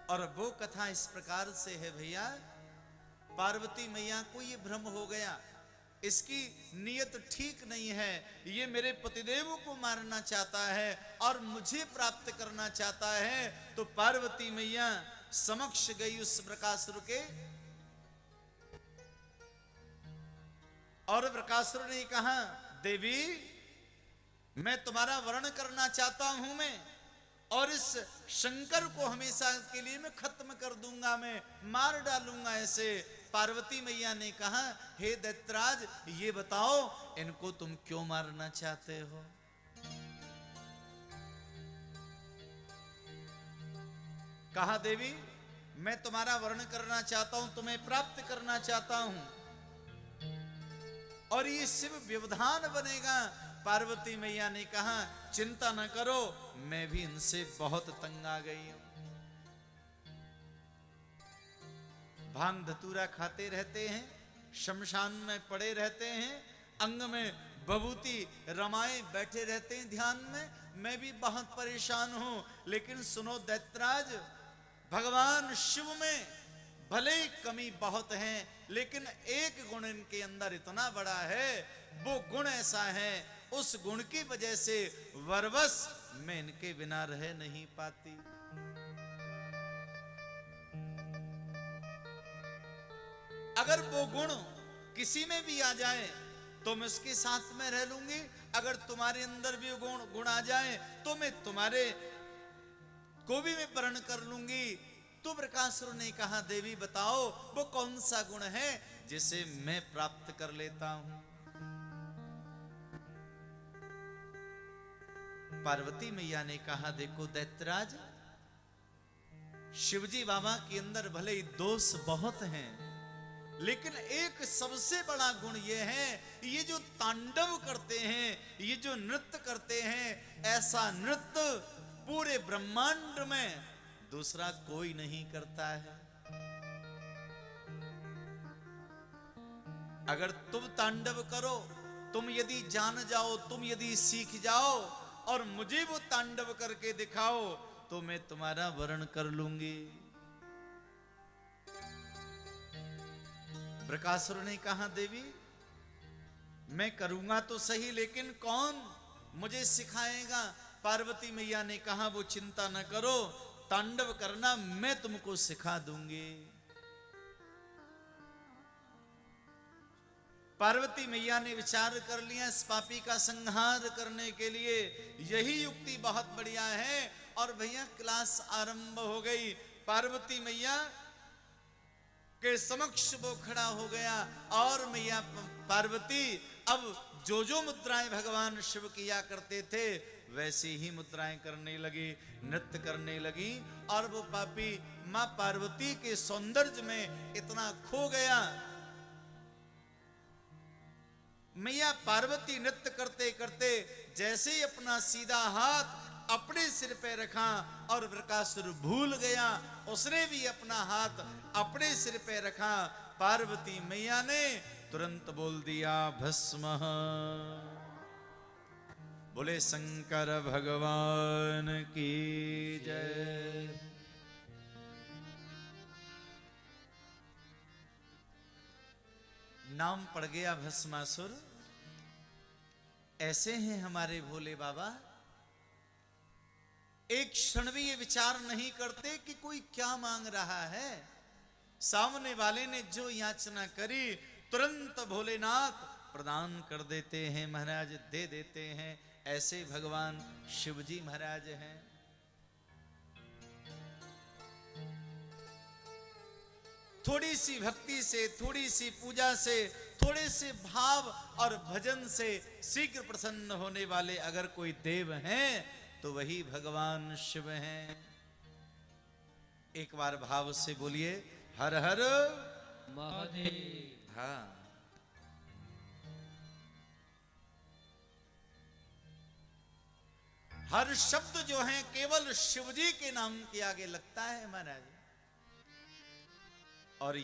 और वो कथा इस प्रकार से है भैया, पार्वती मैया को ये भ्रम हो गया, इसकी नीयत ठीक नहीं है, ये मेरे पतिदेव को मारना चाहता है और मुझे प्राप्त करना चाहता है। तो पार्वती मैया समक्ष गई उस वृकासुर के, और वृकासुर ने कहा, देवी मैं तुम्हारा वर्ण करना चाहता हूं मैं, और इस शंकर को हमेशा के लिए मैं खत्म कर दूंगा, मैं मार डालूंगा ऐसे। पार्वती मैया ने कहा, हे दैत्यराज ये बताओ इनको तुम क्यों मारना चाहते हो? कहा, देवी मैं तुम्हारा वर्ण करना चाहता हूं, तुम्हें प्राप्त करना चाहता हूं, और ये शिव व्यवधान बनेगा। पार्वती मैया ने कहा, चिंता न करो, मैं भी इनसे बहुत तंग आ गई हूं। भांग धतूरा खाते रहते हैं, शमशान में पड़े रहते हैं, अंग में बबूती रमाए बैठे रहते हैं ध्यान में। मैं भी बहुत परेशान हूं, लेकिन सुनो दैत्यराज, भगवान शिव में भले ही कमी बहुत है, लेकिन एक गुण इनके अंदर इतना बड़ा है, वो गुण ऐसा है, उस गुण की वजह से वरवश मैं इनके बिना रह नहीं पाती। अगर वो गुण किसी में भी आ जाए तो मैं उसके साथ में रह लूंगी, अगर तुम्हारे अंदर भी गुण आ जाए तो मैं तुम्हारे को भी मैं वर्ण कर लूंगी। तो वृकासुर ने कहा, देवी बताओ वो कौन सा गुण है जिसे मैं प्राप्त कर लेता हूं? पार्वती मैया ने कहा, देखो दैत्यराज, शिवजी बाबा के अंदर भले ही दोष बहुत हैं, लेकिन एक सबसे बड़ा गुण ये है, ये जो तांडव करते हैं, ये जो नृत्य करते हैं, ऐसा नृत्य पूरे ब्रह्मांड में दूसरा कोई नहीं करता है। अगर तुम तांडव करो, तुम यदि जान जाओ, तुम यदि सीख जाओ और मुझे वो तांडव करके दिखाओ, तो मैं तुम्हारा वर्ण कर लूंगी। वृकासुर ने कहा, देवी मैं करूंगा तो सही, लेकिन कौन मुझे सिखाएगा? पार्वती मैया ने कहा, वो चिंता न करो, तांडव करना मैं तुमको सिखा दूंगी। पार्वती मैया ने विचार कर लिया, इस पापी का संहार करने के लिए यही युक्ति बहुत बढ़िया है। और भैया क्लास आरंभ हो गई। पार्वती मैया के समक्ष वो खड़ा हो गया, और मैया पार्वती अब जो मुद्राएं भगवान शिव किया करते थे वैसी ही मुद्राएं करने लगी, नृत्य करने लगी। और वो पापी मां पार्वती के सौंदर्य में इतना खो गया। मैया पार्वती नृत्य करते करते जैसे ही अपना सीधा हाथ अपने सिर पे रखा और वृकासुर भूल गया, उसने भी अपना हाथ अपने सिर पे रखा। पार्वती मैया ने तुरंत बोल दिया, भस्म। बोले शंकर भगवान की जय। नाम पड़ गया भस्मासुर। ऐसे हैं हमारे भोले बाबा, एक क्षण भी ये विचार नहीं करते कि कोई क्या मांग रहा है। सामने वाले ने जो याचना करी तुरंत भोलेनाथ प्रदान कर देते हैं महाराज, दे देते हैं। ऐसे भगवान शिवजी महाराज हैं। थोड़ी सी भक्ति से, थोड़ी सी पूजा से, थोड़े से भाव और भजन से शीघ्र प्रसन्न होने वाले अगर कोई देव हैं तो वही भगवान शिव हैं। एक बार भाव से बोलिए, हर हर महादेव। हाँ, हर शब्द जो है केवल शिवजी के नाम के आगे लगता है महाराज। और